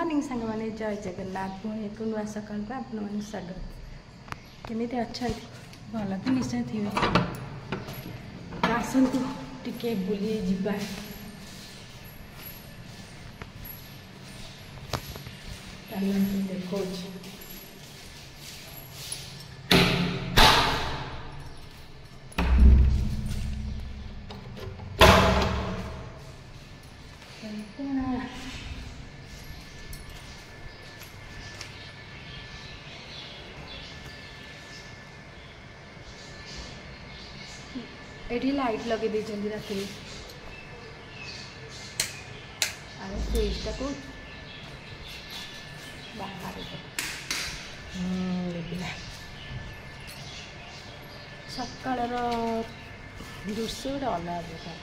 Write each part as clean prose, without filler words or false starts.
Morning सांग मैंने जय जगन्नाथ पुणी एक नुआ सका आपण मैंने स्वागत केमी अच्छा भल तो निश्चय थे आसतु टिके बुली जा देखो एठी लाइट लगे देछन राति अरे स्विचटा को बाहर देखला सकाळर दृश्य गोटे अलग प्रकार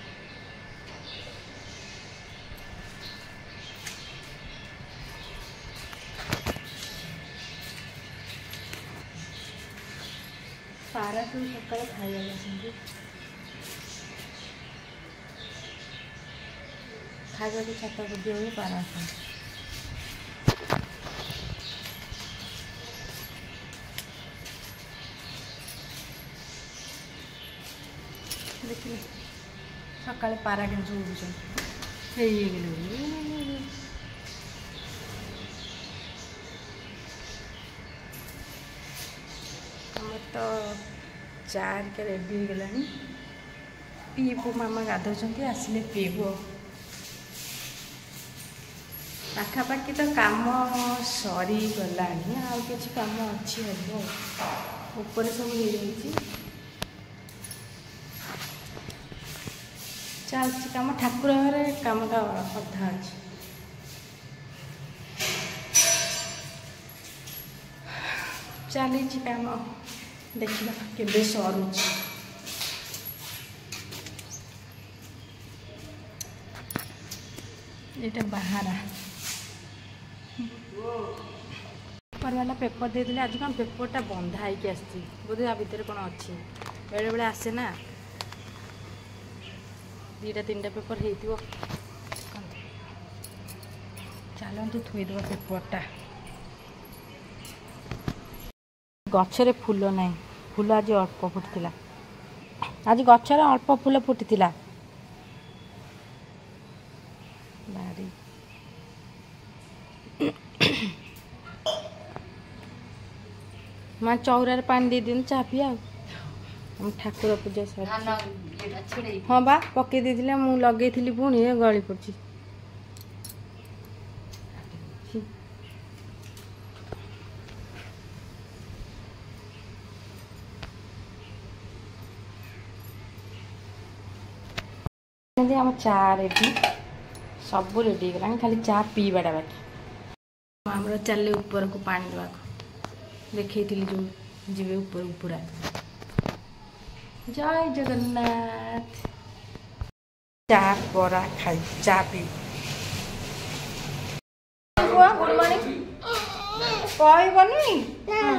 पारा सब सकाळ खाइबा आसନ୍ତି खाइबा को छाता को दियो पारा आसନ୍ତି देखिए सकाळ पारा के उड़ुछन हे तो चार के रेडी हो गलानी पीबू मामा गाधोचंती आसिले पीबू पाखापाखि तो काम सरी गलानी आउ किछि काम अच्छी हबो ऊपर सब हो जाइए चलती कम ठाकुर घरे कमटा अधा अच्छे चली कम देखा के सरुच ये बाहर वाला पेपर दे दिले आज कौन पेपरटा बंधा होगी आसी बोधे आ भितर कौन अच्छी बेले बेले आसे ना दीटा तीनटा पेपर हो चलतु थोईदेव पेपरटा गचरे फूल ना फूल आज अल्प फुटला आज गचर अल्प फूल फुटला बारी माँ चौरार पानी दे दिन चा पी हम ठाकुर पूजा सर हाँ बा पकई दे मुझे लगे पुणी गली पड़ी आम चा रेडी सब रेडी गला खाली चा पीवाटा बाकी आम चले ऊपर को पानी देवा देखी जो जीवे ऊपर पूरा जय जगन्नाथ चा परा खाई चा पी गुड मॉर्निंग कहबनी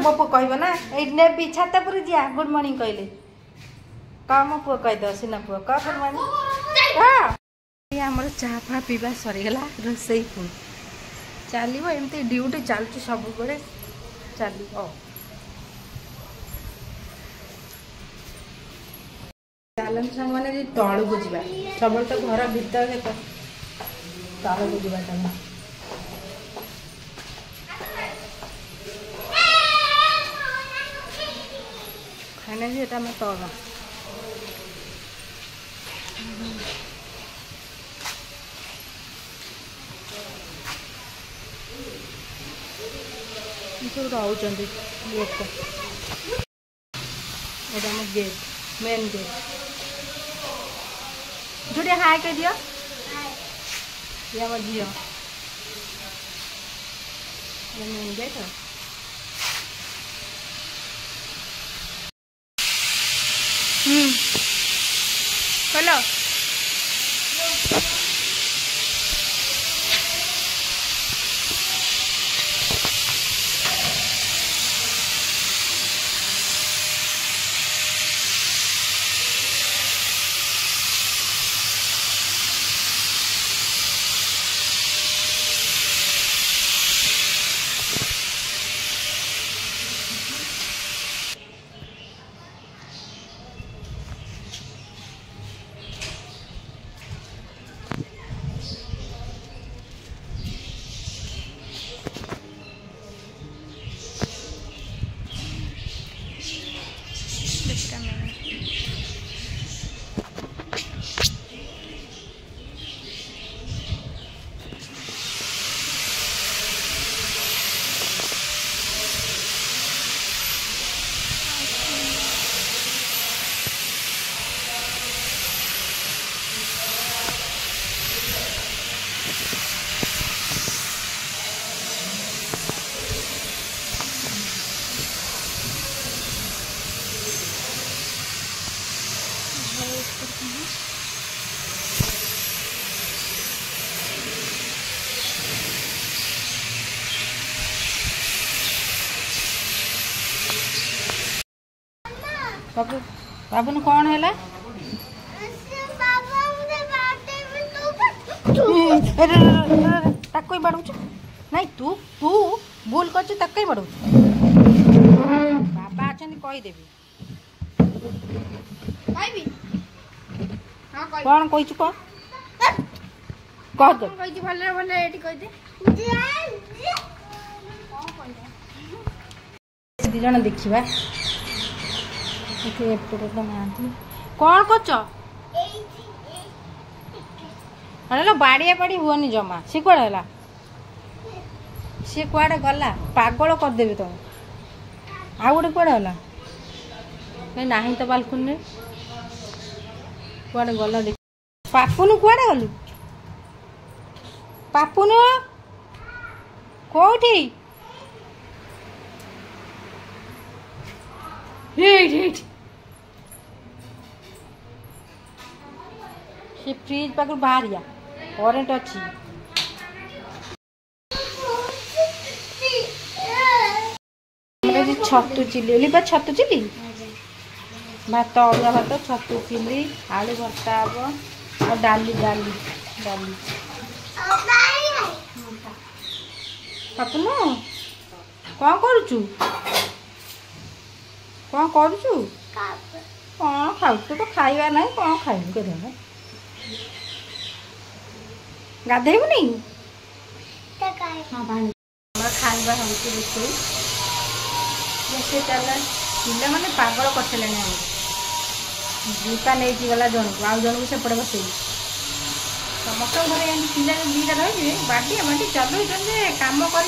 मो पु कहब ना ये छाता पर जा गुड मॉर्निंग कहले कह मो पु कहीद सीना पु कह गुड मॉर्निंग आमर चा फा पीवा सरीगला रोसई पुणी चलो एमती ड्यूटी चलती सब बड़े चलो चलन सांग मैंने तल को जा सब तो घर भीतर देख तल को जा खाना जी एटा मैं तल रोचंदी गेट एटा हम गेट मेन गेट झूठे हाय कह दियो ये हम झील मेन गेट चलो बाबू बाबू कौन है ताक बाड़ू नहीं तू तू भूल कर ताक बाड़ू बाबा अच्छा कहीदेवी कौन कही कह दी जन देखा कौन कर बाड़िया बाड़ी हुआ जमा सी कौन है सी कुआडे गला पागल करदेवी तुम आ गोटे कुआडे गला ना तो बालकुनी कुआडे गला देख पापुन कुआडे गलु पापुन कोठी से फ्रिज पाख बाहरिया करेन्ट अच्छी छतु चिली छतु चिली भात अरुआ भात छतु चिली आलू भर्ता हम और डाली डाली डाली पापुन कौन करुचु कौन करुचु कौन खाऊ तो खाइबा ना कौन खाइबू के गाधेबू नहीं खाइबा हूँ रोषे रोषे चला पिला मैंने पागल कर दीपा नहीं गला जन को आउ जन को सेपटे बसई समस्त घर पिला दीटा रही बाटी बाटी चलु कम कर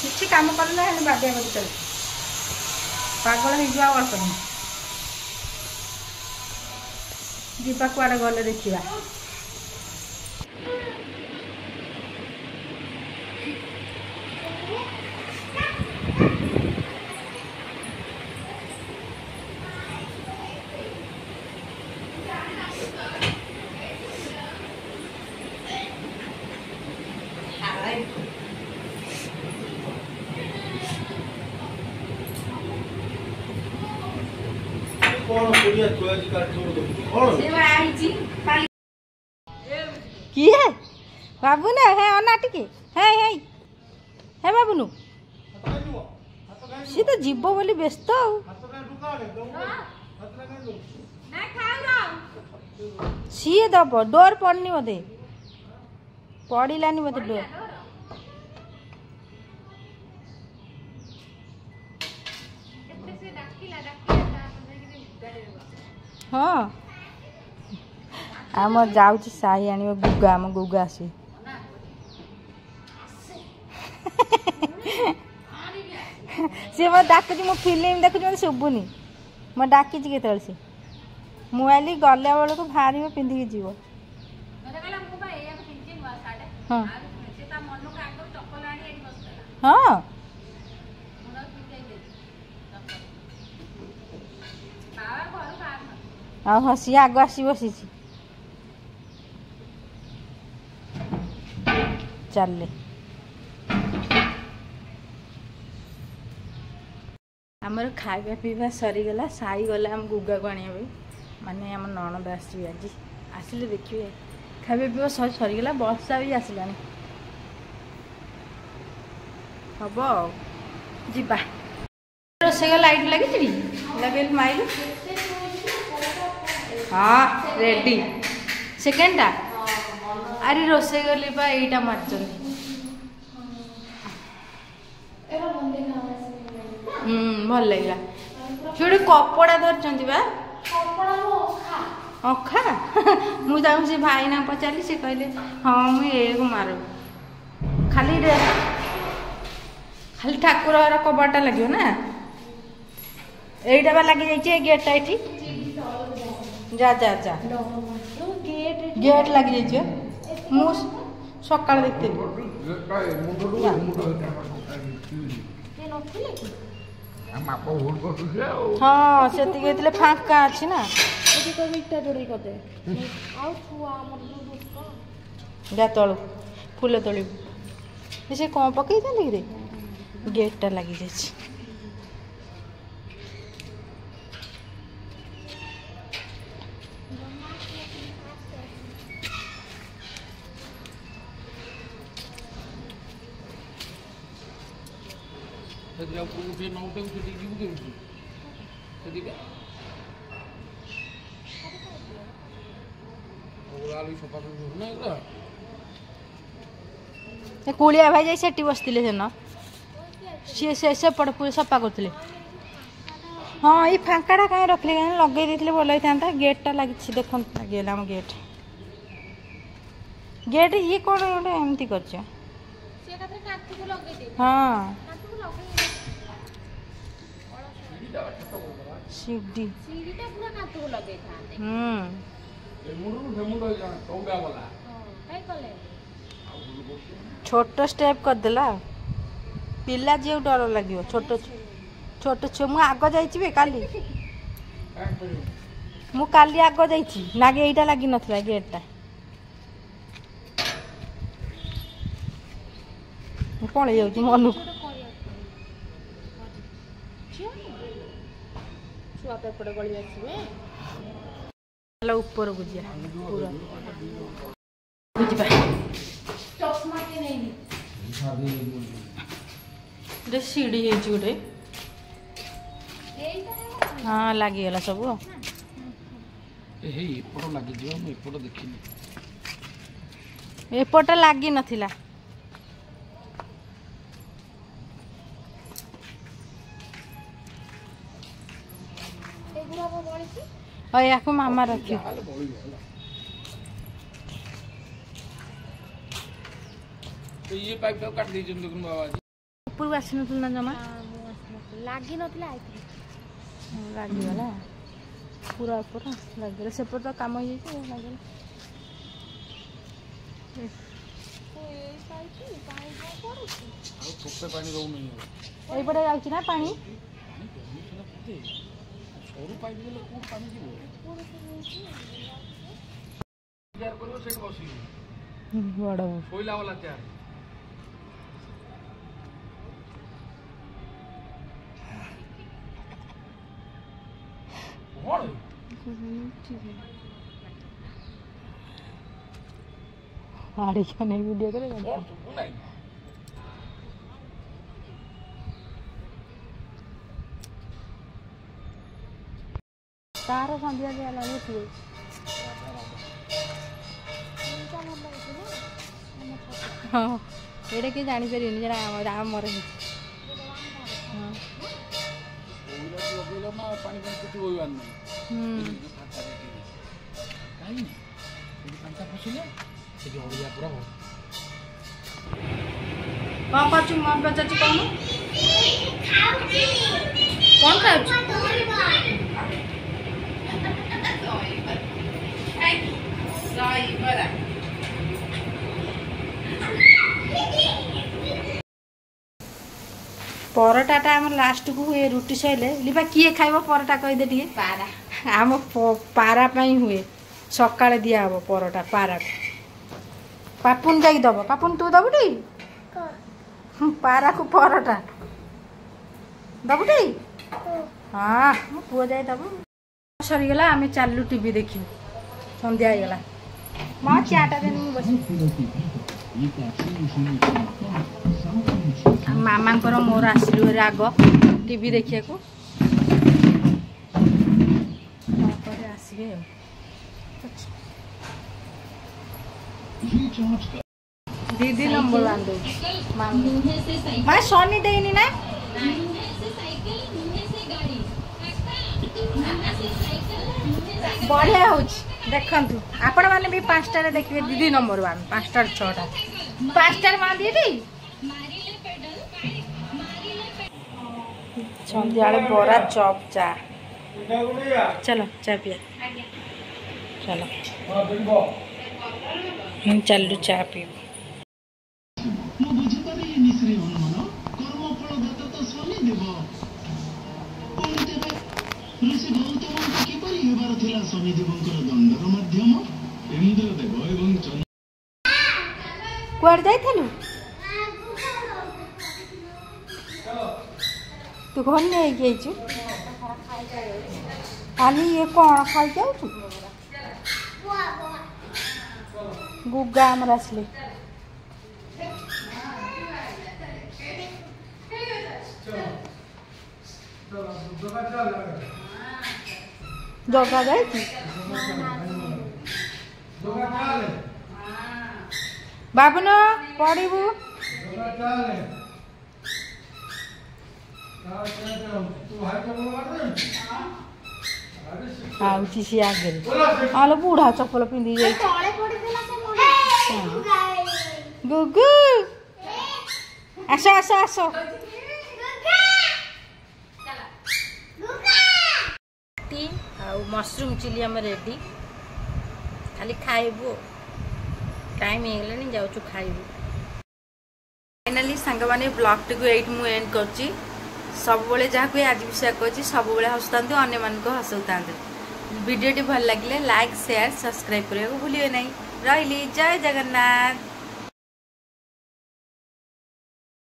किसी कम कर बाटिया बाटी चल पागल हो अल्प नहीं दीपा कुआडे गले देखा किए बाबू ने है अना टिके है है बाबू नु सी तो जीव बोली व्यस्त सी दब डोर पड़नी मते पड़ानी मते डोर हाँ आम जाऊँ साही आने गुगा आम गुगा आस सी मत डाक मो फिल्म देखुच मत शुभुनी मैं डाकी के सी मुआली गला बेल को बाहर पिंधिकी जीव हाँ हाँ हाँ सी आग आसी बसी चल आमर खाଇବା पीवा सरीगला साई गला आम गुगा को आने माने आम ननद आसवे आज आसिले देखिए खाଇବା पीवा सरीगला वर्षा भी आसला हम जीवा रोषेई लाइट लगी लगे माइल हाँ रेडी सेकेंडा अरे रोषेई गली यहीटा मार्च भल लगे छोटे कपड़ा धरती बा अखा मुझे से भाई ना पचारि से कहले हाँ मुझे मारू खाली खाली ठाकुर कबाटा लगे ना यहीटा बा लगी जाइए गेटा ये जा जा जा गेट लगी जाइए मु सका देखते हाँ से फाँका अच्छी ना जा तलू फूल तोड़ से कौन पकई रे गेटा लगी जाइए कुलिया भाई जाई सेठी बसते सेन सी से पड़ पूरे सफा करते। हाँ ये फांकाटा कहीं रखले कहीं लगे देते भल होता गेटा लगी देख लगे गेट गेट ये कौन गोटे एमती कर हाँ सीढ़ी छोट स्टेप करदेला पिला जी डर लगे छोट छोट छुआ मु आग जाइए काली मु काली आग जाइए नागे एटा लगी नथला गेटा कौन हो मन ऊपर बुझिया पूरा सीढ़ी गोटे हाँ लगिगला सब एपट लगी नथिला या मामा रखियो तो ये पाइप तो काट दीजिए देखुन बाबा जी ऊपर आसी नथुल ना जमा लागी नथिला आइथि लागी वाला पूरा ऊपर लागी से पर तो काम हो जाई लागी ए साइड पानी करू और थोपे पानी रहू नहीं एई पड़े जाउची ना पानी सरू पाइप देले कोन पानी जीवो तैयार करियो सेट बसी बड़ा कोयला वाला तैयार आड़ी क्या नहीं वीडियो करेगा तार संध्या दिया लगे थी हाँ एडे के जानी परिनी जरा आम मर हाँ पानी कुछ होइबान नहीं काई पांचा फसिले से ओडिया पूरा हो पापा चुम्मा बचाची कौन कौन खाऊ परटाटा आम लास्ट को हुए रुटी सैले लिपा किए खाइब परटा कहीदे टे पारा आम पारा हुए सकाଳେ दिया हम परटा पारा पापुन जाई दब पापुन तू दबु टी पारा को परटा दबु टी हाँ मो पुआ जाई दबु सरीगला आम चालू टीवी देखी संध्या होगला माँ चाटा दे मामा मोर आसलु आग टीवी देखिया को आसबे दीदी नंबर वन दो माँ सोनी देनी ना बढ़िया हो देखु आपण मैंने भी 5टार देखिए दीदी नंबर वन 5टार 6टा 5टार माँ दिए संध्या बरा चप चा चलो चा पिया चलो हम चलू चा पी कुआड़ जाइलु तू घर नहीं खाली ये कौन खाई जाऊ गुगा आमर आसले ଜଗା ଯାଇଛି ବାବୁନ ପଢିବୁ ଆଉଛି ସିଏ ଆଗରେ ଆଲୋ ବୁଢା ଚପଲ ପିନ୍ଧି ଯାଇଛି ଗୁଗୁ ଆସ ଆସ ଆସ ଆଉ ମସରୁମ୍ ଚିଲି ଆମେ ରେଡି ଖାଲି ଖାଇବୁ टाइम ହେଇଗଲାଣି ଯାଉଛୁ ଖାଇବୁ फाइनाली सांगମାନେ ବ୍ଲଗଟିକୁ ଏଇଠି ମୁଁ ଏଣ୍ଡ କରୁଛି ସବୁବେଳେ ଯାହାକୁ ଆଜି ବି ସେୟାର କରୁଛି ସବୁବେଳେ ହସୁଥାନ୍ତୁ ଅନ୍ୟମାନଙ୍କୁ ହସଉଥାନ୍ତୁ वीडियोटी भल लगे लाइक शेयर सब्सक्राइब करने को भूलिए नहीं रही जय जगन्नाथ।